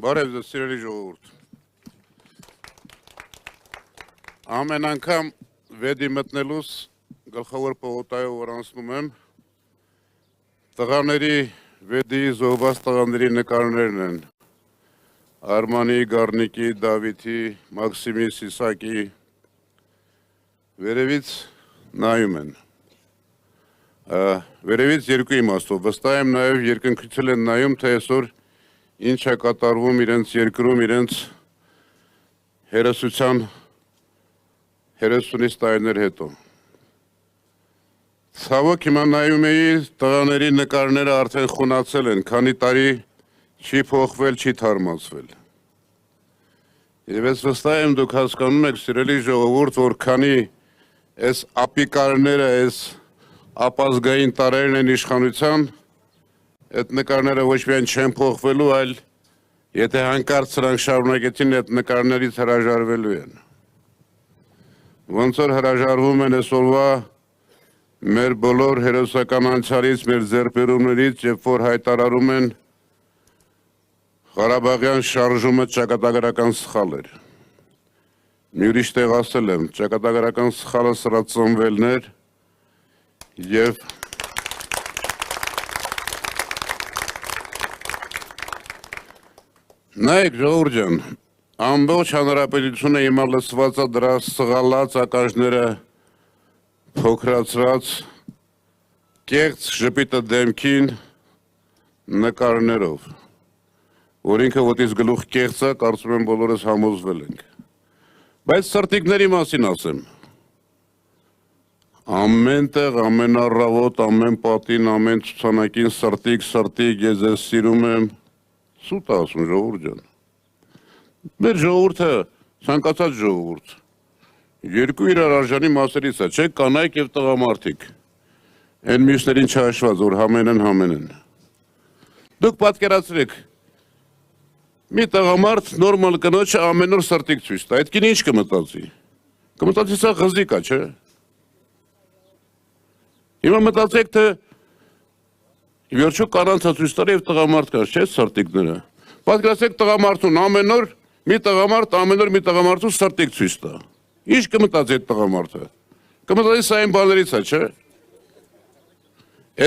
Բարև ձեզ սիրելի ժողովուրդ։ Ամեն անգամ վեդի մտնելուց գլխավոր պողոտայով որ անցնում եմ, տղաների վեդի զոհված տղաների նկարներն են։ Արմանի, Գառնիկի, Դավիթի, Մաքսիմի, Սիսակի վերևից նայում են։ Վերևից երկու իմաստով, վստահ եմ նաև երկնքցել են նայում, թե այսօր ինչ է կատարվում իրենց երկրում, իրենց հերոսության 30-ից տարիներ հետո։ Ցավոք հիմա նայում էի, տղաների նկարները արդեն խունացել են, քանի տարի չի փոխվել, չի թարմացվել։ Եվ ես վստահ եմ դուք հասկանում եք, սիրելի ժողովուրդ, որ քանի այս ապիկարները, այս ապազգային տարերն են իշխանության, այդ նկարները ոչ միայն չեն փոխվելու, այլ եթե հանկարծ սրանք շարունակեցին, այդ նկարներից հրաժարվելու են։ Ոնց որ հրաժարվում են այսօրվա մեր բոլոր հերոսական անցյալից, մեր ձեռքբերումներից, երբ որ հայտարարում են Ղարաբաղյան շարժումը ճակատագրական սխալ էր։ Մի ուրիշ տեղ ասել եմ, ճակատագրական սխալը սրա ծնվելն էր և նայեք ժողովուրդ ջան, ամբողջ հանրապետությունը հիմա լսված է դրա սղալած ականջները փոքրացրած կեղծ ժպիտը դեմքին նկարներով, որ ինքը ոտից գլուխ կեղծ է, կարծում եմ բոլորս համոզվել ենք։ Բայց սրտիկների մասին ասեմ։ Ամեն տեղ, ամեն առավոտ, ամեն պատին, ամեն ցուցանակին սրտիկ, ես ձեզ սիրում եմ, սուտ է ասում ժողովուրդ ջան։ Մեր ժողովուրդը, ցանկացած ժողովուրդ, երկու իրար արժանի մասերից է, չէ, կանայք և տղամարդիկ, այն մյուսներին չհաշված, որ համեն են։ Դուք պատկերացրեք, մի տղամարդ նորմալ կնոջը ամեն օր սրտիկ ցույց տա, այդ կին ինչ կմտածի։ Կմտածի սա ղզիկ է, չէ։ Հիմա մտածեք, թե վերջո կանանց ցույց տալի եւ տղամարդ կա, չէ՞, սրտիկները։ Պատկերացրեք տղամարդուն ամեն օր մի տղամարդու սրտիկ ցույց տա։ Ինչ կմտածի այդ տղամարդը։ Կմտածի սա այն բաներից է, չէ՞։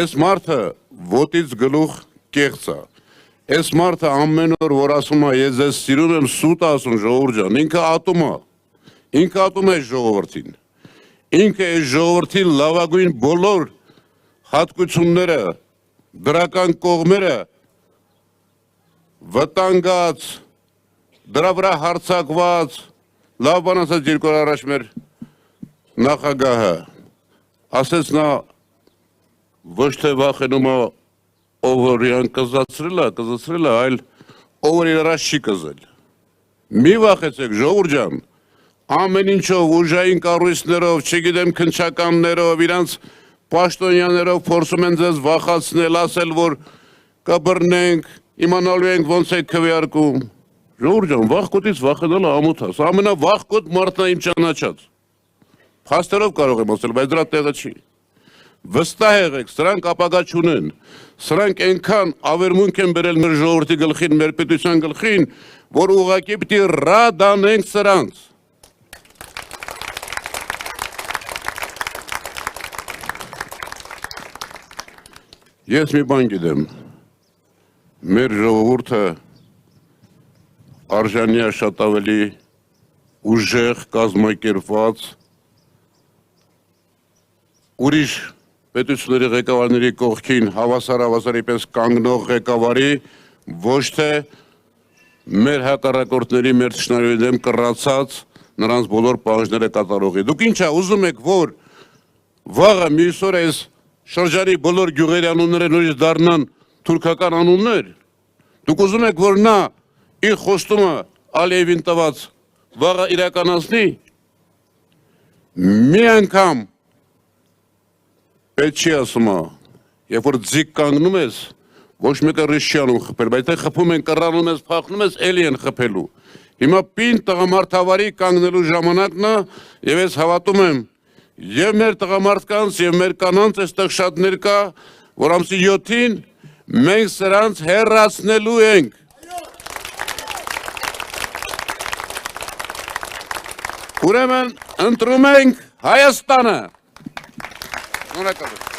Այս մարդը ոտից գլուխ կեղծ է։ Այս մարդը ամեն օր որ ասում է ես ձեզ սիրում եմ, սուտ ասում ժողովուրդ ջան, ինքը ատում է։ Ինքը ատում է ժողովրդին։ Ինքը այս ժողովրդի լավագույն բոլոր հատկությունները, դրական կողմերը վտանգած, դրա վրա հարձակված, լավ բան ասաց երկու օր առաջ մեր նախագահը, ասեց նա ոչ թե վախենում է ով որ իրան կզացրել է, այլ ով որ իր առաջ չի կզել։ Մի վախեցեք ժողովուրդ ջան, ամեն ինչով, ուժային կառույցներով, չգիտեմ քննչականներով, իրանց պաշտոնյաներով փորձում են ձեզ վախացնել, ասել, որ կբռնենք, իմանալու ենք ոնց եք քվեարկում։ Ժողովուրդ ջան, վախկոտից վախենալը ամոթ է, սա ամենավախկոտ մարդն է իմ ճանաչած։ Փաստերով կարող եմ ասել, բայց դրա տեղը չի։ Վստահ եղեք, սրանք ապագա չունեն, սրանք այնքան ավերմունք են բերել մեր ժողովրդի գլխին, մեր պետության գլխին, որ ուղղակի պիտի ռադ անենք սրանց։ Ես մի բան գիտեմ, մեր ժողովուրդը արժանի է շատ ավելի ուժեղ, կազմակերպված, ուրիշ պետությունների ղեկավարների կողքին հավասար պես կանգնող ղեկավարի, ոչ թե մեր հակառակորդների, մեր թշնամիների դեմ կռացած նրանց բոլոր պահանջները կատարողի։ Դուք ինչ է ուզում եք, որ վաղը մյուս օր այս շրջանի բոլոր գյուղերի անունները նորից դառնան թուրքական անուններ։ Դուք ուզում եք, որ նա իր խոստումը Ալիևին տված վաղը իրականացնի։ Մի անգամ պետք չի ասում, երբ որ ձիգ կանգնում ես, ոչ մեկը ռիսկ չի անում խփել, բայց թե խփում են, կռանում ես, փախնում ես, էլի են խփելու։ Հիմա պին տղամարդավարի կանգնելու ժամանակն է, եւ ես հավատում եմ, եւ մեր տղամարդկանց եւ մեր կանանց այստեղ շատ ներկա, որ ամսի 7-ին մենք սրանց հեռացնելու ենք։ Ուրեմն ընտրում ենք Հայաստանը։ Շնորհակալ եմ։